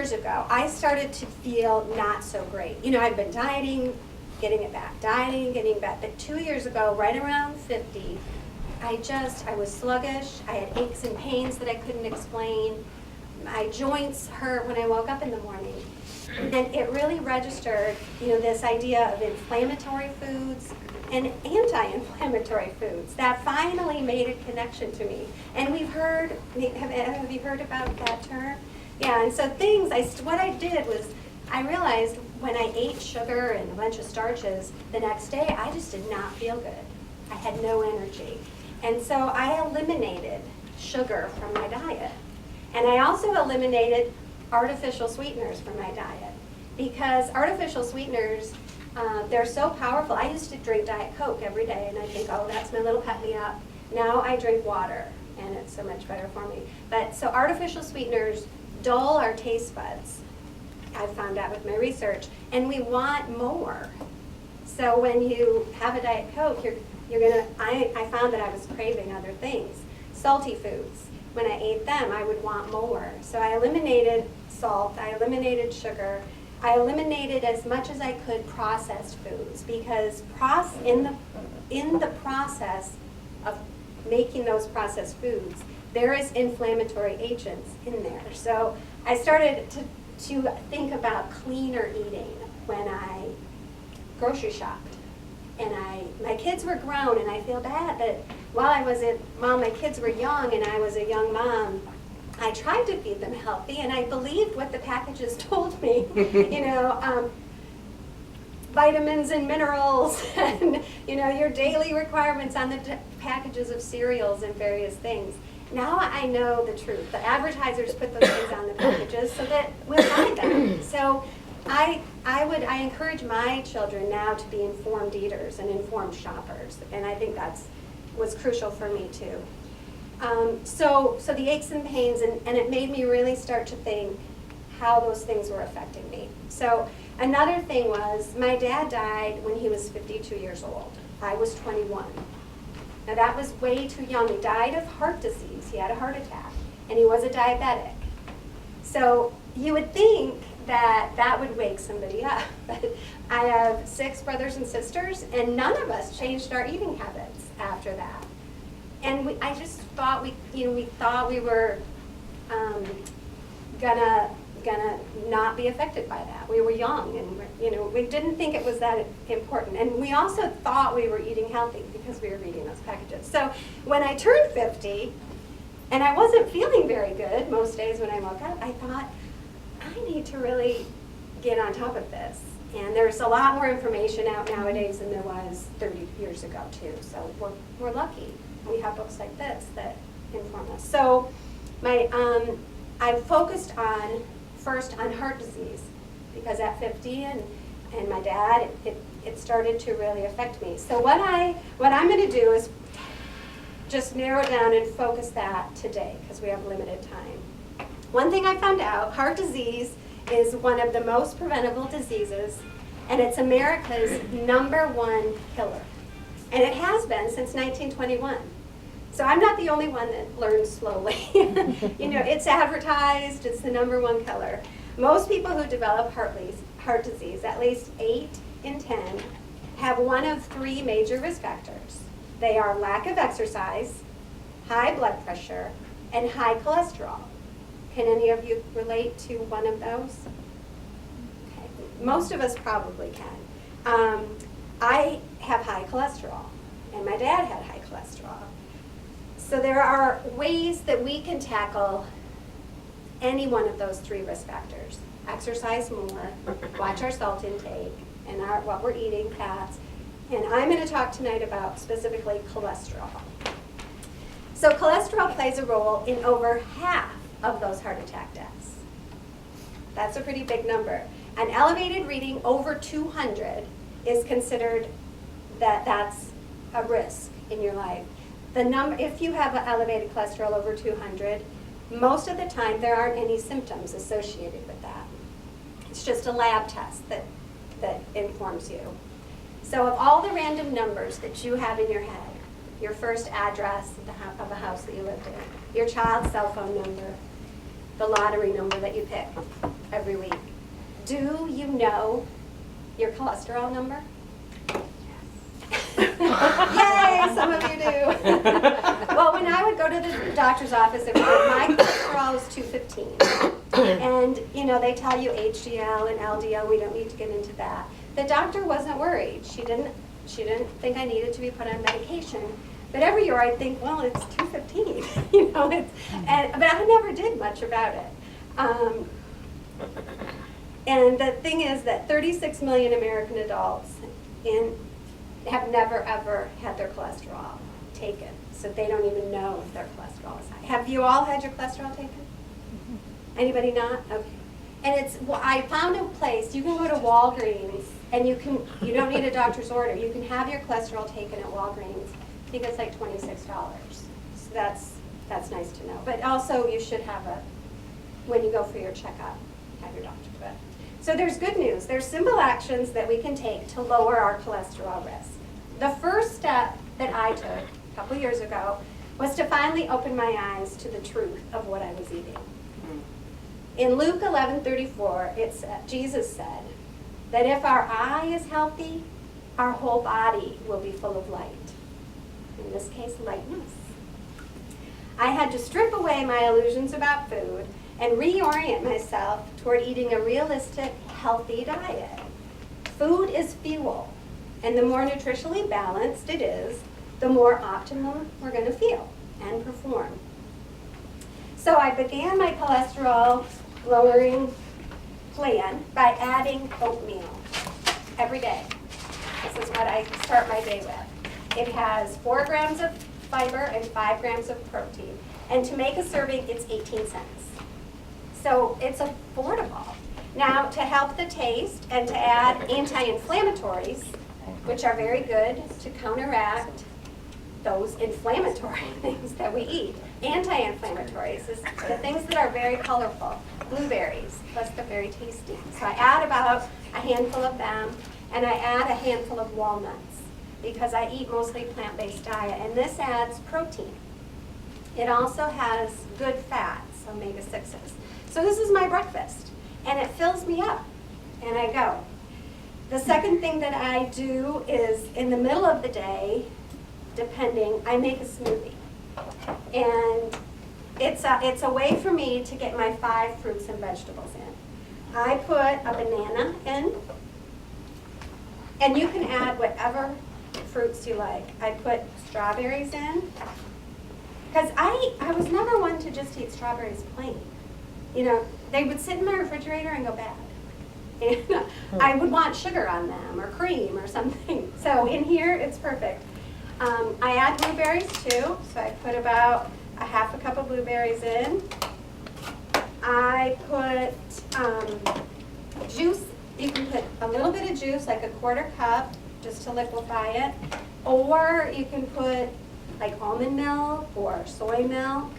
years ago, I started to feel not so great. You know, I'd been dieting, getting it back, dieting, getting it back. But 2 years ago, right around 50, I was sluggish. I had aches and pains that I couldn't explain. My joints hurt when I woke up in the morning. And it really registered, you know, this idea of inflammatory foods and anti-inflammatory foods. That finally made a connection to me. And we've heard, have you heard about that term? Yeah, and so what I did was, I realized when I ate sugar and a bunch of starches, the next day I just did not feel good. I had no energy. And so I eliminated sugar from my diet. And I also eliminated artificial sweeteners from my diet, because artificial sweeteners, they're so powerful. I used to drink Diet Coke every day, and I think, oh, that's my little pick-me-up. Now I drink water, and it's so much better for me. But so artificial sweeteners dull our taste buds. I found out with my research, and we want more. So when you have a Diet Coke, I found that I was craving other things. Salty foods. When I ate them, I would want more. So I eliminated salt, I eliminated sugar, I eliminated as much as I could processed foods, because in the process of making those processed foods, there is inflammatory agents in there. So I started to think about cleaner eating when I grocery shopped. And my kids were grown, and I feel bad that while my kids were young and I was a young mom, I tried to feed them healthy, and I believed what the packages told me. You know, vitamins and minerals, and you know, your daily requirements on the packages of cereals and various things. Now I know the truth. The advertisers put those things on the packages so that we'll buy them. So I encourage my children now to be informed eaters and informed shoppers, and I think was crucial for me too. So the aches and pains, and it made me really start to think how those things were affecting me. So another thing was, my dad died when he was 52 years old. I was 21. Now that was way too young. He died of heart disease. He had a heart attack, and he was a diabetic. So you would think that would wake somebody up. But I have 6 brothers and sisters, and none of us changed our eating habits after that. And I just thought we thought we were gonna not be affected by that. We were young, and we didn't think it was that important. And we also thought we were eating healthy because we were reading those packages. So when I turned 50, and I wasn't feeling very good most days when I woke up, I thought, I need to really get on top of this. And there's a lot more information out nowadays than there was 30 years ago too. So we're lucky. We have books like this that inform us. So I focused first on heart disease, because at 50 and my dad, it started to really affect me. So what I'm going to do is just narrow down and focus that today, because we have limited time. One thing I found out, heart disease is one of the most preventable diseases, and it's America's #1 killer. And it has been since 1921. So I'm not the only one that learns slowly. It's advertised, it's the #1 killer. Most people who develop heart disease, at least 8 in 10, have one of 3 major risk factors. They are lack of exercise, high blood pressure, and high cholesterol. Can any of you relate to one of those? Okay. Most of us probably can. I have high cholesterol, and my dad had high cholesterol. So there are ways that we can tackle any one of those 3 risk factors. Exercise more, watch our salt intake, and what we're eating, fats. And I'm going to talk tonight about specifically cholesterol. So cholesterol plays a role in over half of those heart attack deaths. That's a pretty big number. An elevated reading over 200 is considered that's a risk in your life. If you have an elevated cholesterol over 200, most of the time there aren't any symptoms associated with that. It's just a lab test that informs you. So of all the random numbers that you have in your head, your first address of the house that you lived in, your child's cell phone number, the lottery number that you pick Do you know your cholesterol number? Yay, some of you do. Well, when I would go to the doctor's office, my cholesterol was 215. And, you know, they tell you HDL and LDL, we don't need to get into that. The doctor wasn't worried. She didn't think I needed to be put on medication. But every year I'd think, well, it's 215, you know, but I never did much about it. And the thing is that 36 million American adults have never ever had their cholesterol taken. So they don't even know if their cholesterol is high. Have you all had your cholesterol taken? Anybody not? Okay. And well, I found a place, you can go to Walgreens, and you don't need a doctor's order. You can have your cholesterol taken at Walgreens. I think it's like $26. So that's nice to know. But also you should have when you go for your checkup, have your doctor do it. So there's good news. There's simple actions that we can take to lower our cholesterol risk. The first step that I took a couple years ago was to finally open my eyes to the truth of what I was eating. In Luke 11:34, Jesus said that if our eye is healthy, our whole body will be full of light. In this case, lightness. I had to strip away my illusions about food and reorient myself toward eating a realistic, healthy diet. Food is fuel, and the more nutritionally balanced it is, the more optimal we're going to feel and perform. So I began my cholesterol lowering plan by adding oatmeal every day. This is what I start my day with. It has 4 grams of fiber and 5 grams of protein. And to make a serving, it's 18 cents. So it's affordable. Now, to help the taste and to add anti-inflammatories, which are very good to counteract those inflammatory things that we eat. Anti-inflammatories is the things that are very colorful. Blueberries, plus they're very tasty. So I add about a handful of them, and I add a handful of walnuts because I eat mostly plant-based diet, and this adds protein. It also has good fats, omega-6s. So this is my breakfast, and it fills me up, and I go. The second thing that I do is in the middle of the day, I make a smoothie. And it's a way for me to get my 5 fruits and vegetables in. I put a banana in, and you can add whatever fruits you like. I put strawberries in, because I was never one to just eat strawberries plain. You know, they would sit in my refrigerator and go bad. And I would want sugar on them or cream or something. So in here, it's perfect. I add blueberries too, so I put about a half a cup of blueberries in. I put juice. You can put a little bit of juice, like a 1/4 cup, just to liquefy it. Or you can put like almond milk or soy milk.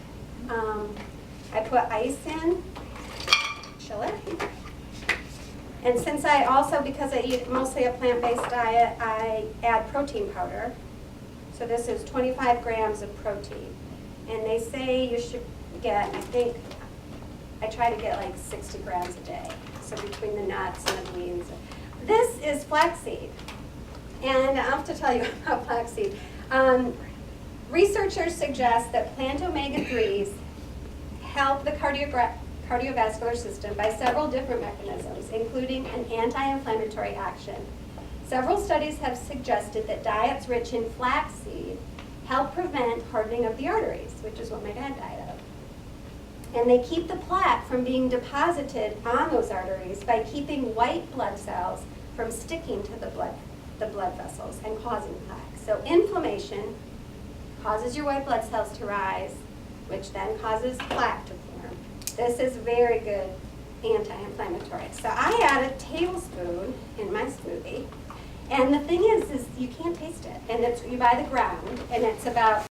I put ice in, chill it. And since because I eat mostly a plant-based diet, I add protein powder. So this is 25 grams of protein. And they say you should get, I try to get like 60 grams a day. So between the nuts and the beans. This is flaxseed. And I have to tell you about flaxseed. Researchers suggest that plant omega-3s help the cardiovascular system by several different mechanisms, including an anti-inflammatory action. Several studies have suggested that diets rich in flaxseed help prevent hardening of the arteries, which is what my dad died of. And they keep the plaque from being deposited on those arteries by keeping white blood cells from sticking to the blood vessels and causing plaque. So inflammation causes your white blood cells to rise, which then causes plaque to form. This is very good anti-inflammatory. So I add a tablespoon in my smoothie. And the thing is you can't taste it. And you buy the ground, and it's about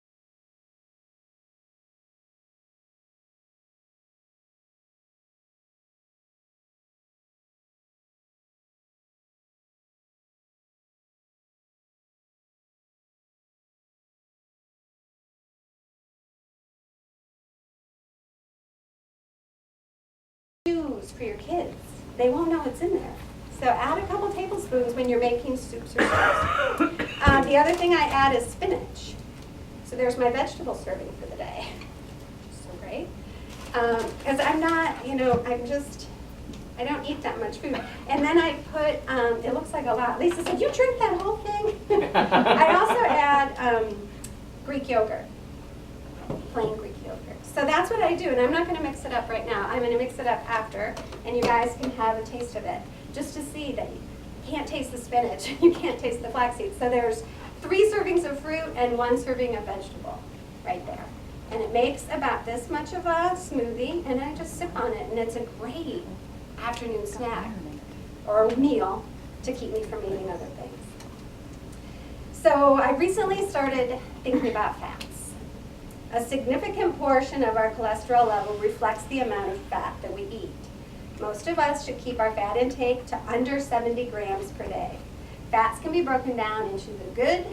shoes for your kids. they won't know what's in there. So add a couple tablespoons when you're making soups or stews. The other thing I add is spinach. So there's my vegetable serving for the day. So great. Because I'm not, I don't eat that much food. And then I put, it looks like a lot. Lisa said, you drink that whole thing? I also add Greek yogurt, plain Greek yogurt. So that's what I do, and I'm not going to mix it up right now. I'm going to mix it up after, and you guys can have a taste of it, just to see that you can't taste the spinach, you can't taste the flax seeds. So there's 3 servings of fruit and 1 serving of vegetable right there. And it makes about this much of a smoothie, and I just sip on it, and it's a great afternoon snack or meal to keep me from eating other things. So I recently started thinking about fats. A significant portion of our cholesterol level reflects the amount of fat that we eat. Most of us should keep our fat intake to under 70 grams per day. Fats can be broken down into the good,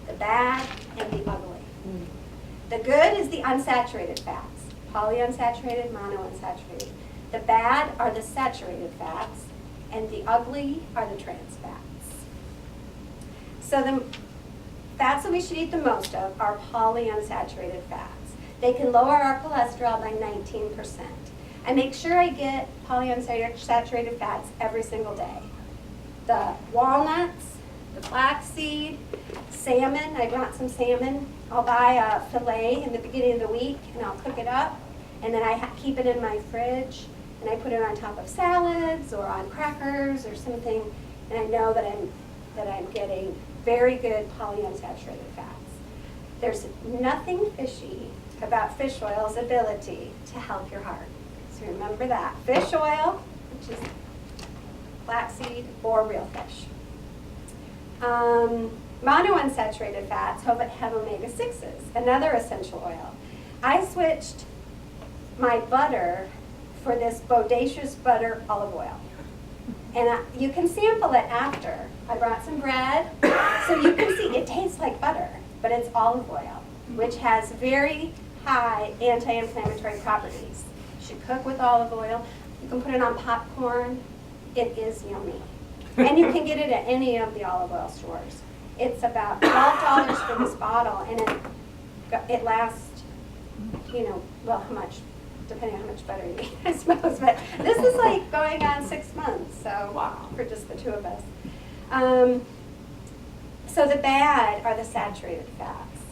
the bad, and the ugly. The good is the unsaturated fats, polyunsaturated, monounsaturated. The bad are the saturated fats, and the ugly are the trans fats. So the fats that we should eat the most of are polyunsaturated fats. They can lower our cholesterol by 19%. I make sure I get polyunsaturated fats every single day. The walnuts, the flaxseed, salmon. I brought some salmon. I'll buy a fillet in the beginning of the week, and I'll cook it up, and then I keep it in my fridge, and I put it on top of salads or on crackers or something, and I know that I'm getting very good polyunsaturated fats. There's nothing fishy about fish oil's ability to help your heart. So remember that. Fish oil, which is flaxseed or real fish. Monounsaturated fats have omega-6s, another essential oil. I switched my butter for this bodacious butter olive oil. And you can sample it after. I brought some bread, so you can see it tastes like butter, but it's olive oil, which has very high anti-inflammatory properties. You should cook with olive oil. You can put it on popcorn. It is yummy. And you can get it at any of the olive oil stores. It's about $12 for this bottle, and it lasts, well, how much? Depending on how much butter you eat, I suppose. But this is like going on 6 months, so wow, for just the 2 of us. So the bad are the saturated fats.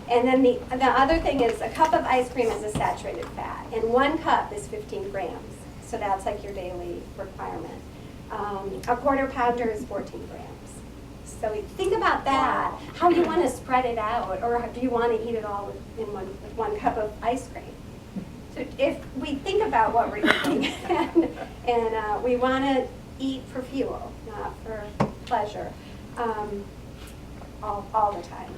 And then the other thing is a cup of ice cream is a saturated fat, and 1 cup is 15 grams. So that's like your daily requirement. A quarter pounder is 14 grams. So think about that, how you want to spread it out, or do you want to eat it all with 1 cup of ice cream? So if we think about what we're eating, and we want to eat for fuel, not for pleasure, all the time.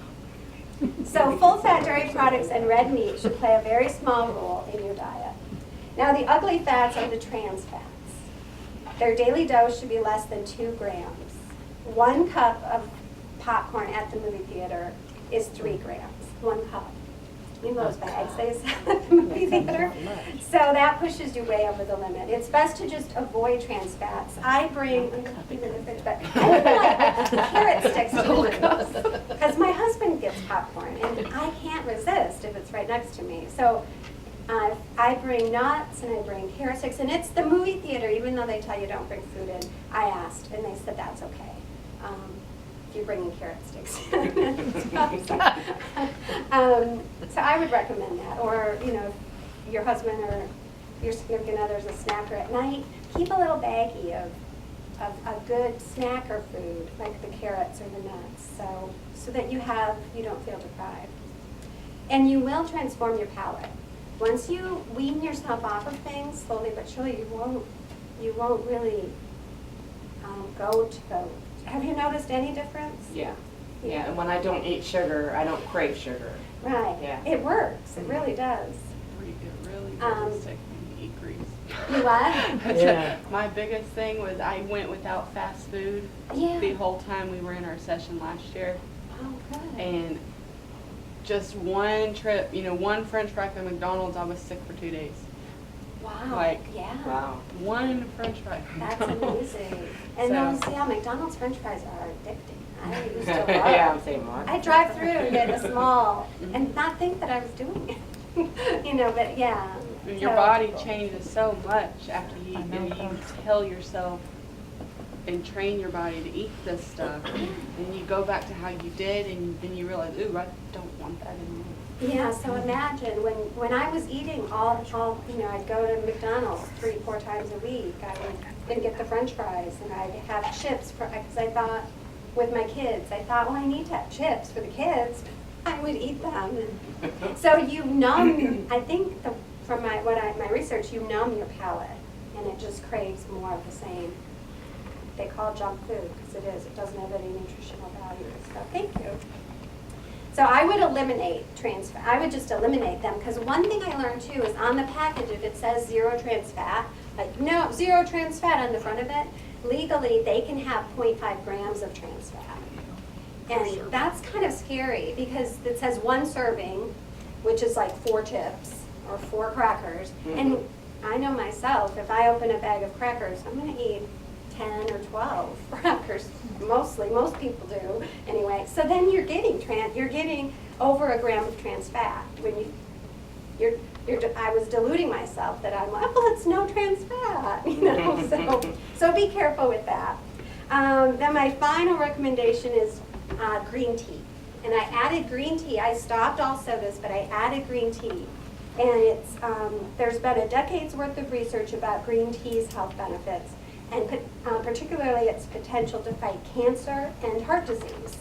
So full-fat dairy products and red meat should play a very small role in your diet. Now the ugly fats are the trans fats. Their daily dose should be less than 2 grams. 1 cup of popcorn at the movie theater is 3 grams. 1 cup. You know those bags they sell at the movie theater? So that pushes you way over the limit. It's best to just avoid trans fats. I bring carrot sticks to the movies because my husband gets popcorn and I can't resist if it's right next to me. So I bring nuts and I bring carrot sticks, and it's the movie theater, even though they tell you don't bring food in. I asked, and they said that's okay. If you're bringing carrot sticks. So I would recommend that. Or, if your husband or your significant other is a snacker at night, keep a little baggie of a good snacker food, like the carrots or the nuts, so that you don't feel deprived. And you will transform your palate. Once you wean yourself off of things, slowly but surely, you won't really go to those. Have you noticed any difference? Yeah. And when I don't eat sugar, I don't crave sugar. Right. Yeah. It works. It really does. It really does take me to eat grease. You what? Yeah. My biggest thing was I went without fast food the whole time we were in our session last year. Oh, good. And just one trip, one French fry from McDonald's, I was sick for 2 days. Wow, Like, yeah. Wow. one french fry. from That's McDonald's. amazing. And So- those, yeah, McDonald's french fries are addicting. I used to love Yeah, I'm saying Mark. I'd drive through and get a small and not think that I was doing it. You know, but yeah. Your So- body changes so much after you I eat, know and you that. tell yourself and train your body to eat this stuff, and you go back to how you did, and then you realize, ooh, I don't want that anymore. Yeah, so imagine when I was eating all, you know, I'd go to McDonald's 3-4 times a week. I would get the french fries and I'd have chips because I thought with my kids, I thought, well, I need to have chips for the kids. I would eat them. And so you numb, I think from my research, you numb your palate and it just craves more of the same. They call it junk food because it is. It doesn't have any nutritional value. So thank you. So I would eliminate trans fat. I would just eliminate them because one thing I learned too is on the package, if it says 0 trans fat, like no, 0 trans fat on the front of it, legally they can have 0.5 grams of trans fat. And that's kind of scary because it says 1 serving, which is like 4 chips or 4 crackers. And I know myself, if I open a bag of crackers, I'm going to eat 10 or 12 crackers, mostly. Most people do, anyway. So then you're getting over a gram of trans fat when I was deluding myself that I'm like, well, it's no trans fat, you know. So be careful with that. Then my final recommendation is green tea, and I added green tea. I stopped all sodas, but I added green tea, and it's there's been a decade's worth of research about green tea's health benefits, and particularly its potential to fight cancer and heart disease.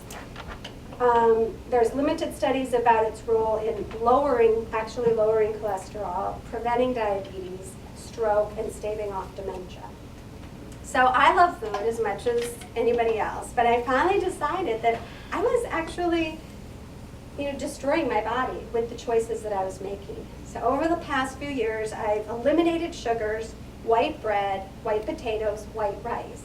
There's limited studies about its role in actually lowering cholesterol, preventing diabetes, stroke, and staving off dementia. So I love food as much as anybody else, but I finally decided that I was actually, you know, destroying my body with the choices that I was making. So over the past few years, I've eliminated sugars, white bread, white potatoes, white rice,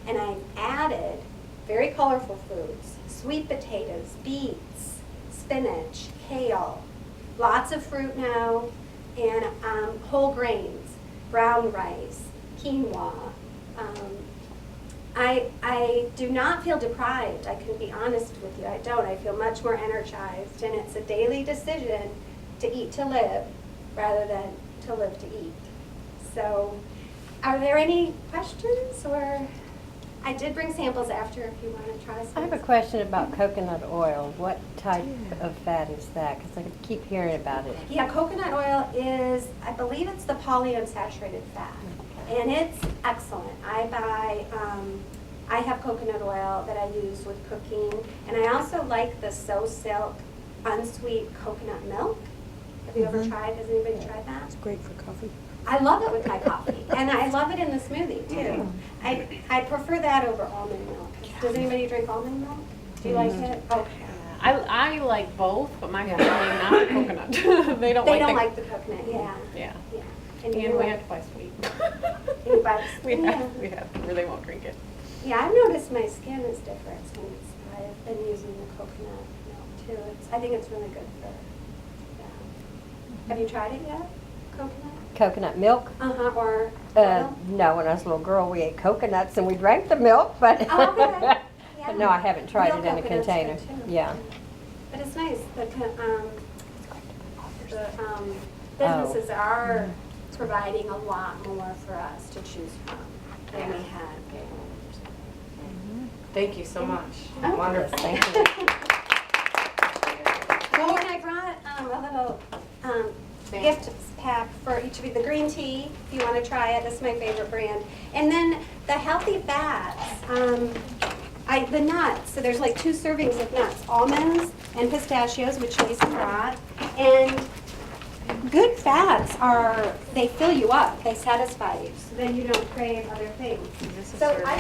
and I've added very colorful foods, sweet potatoes, beets, spinach, kale, lots of fruit now, and whole grains, brown rice, quinoa. I do not feel deprived. I can be honest with you. I don't. I feel much more energized, and it's a daily decision to eat to live rather than to live to eat. So, are there any questions? Or I did bring samples after if you want to try some. I have a question about coconut oil. What type of fat is that? Because I keep hearing about it. Yeah, coconut oil is, I believe it's the polyunsaturated fat, and it's excellent. I have coconut oil that I use with cooking, and I also like the So Silk unsweet coconut milk. Have you ever tried? Has anybody tried that? It's great for coffee. I love it with my coffee, and I love it in the smoothie too. I prefer that over almond milk. Does anybody drink almond milk? Do you like it? Okay. I like both, but my family not the coconut. They don't They like don't the like the coconut, yeah. Yeah. Yeah. And you we like- have to buy sweet. you buy- We yeah. have to, or they won't drink it. Yeah, I've noticed my skin is different since I've been using the coconut milk too. I think it's really good for, yeah. Have you tried it yet? Coconut? Coconut milk? Or oil? No, when I was a little girl, we ate coconuts and we drank the milk, but Okay. but no, I haven't tried Real it in a coconut's container. good, too. Yeah. But it's nice, businesses are providing a lot more for us to choose from than we had. Thank you so much. Oh. Wonderful. Thank you. Oh, and I brought a little gift pack for each of you. The green tea, if you want to try it. That's my favorite brand. And then the healthy fats. The nuts. So there's like 2 servings of nuts. Almonds and pistachios, which Lisa brought. And good fats they fill you up. They satisfy you. So then you don't crave other things. So I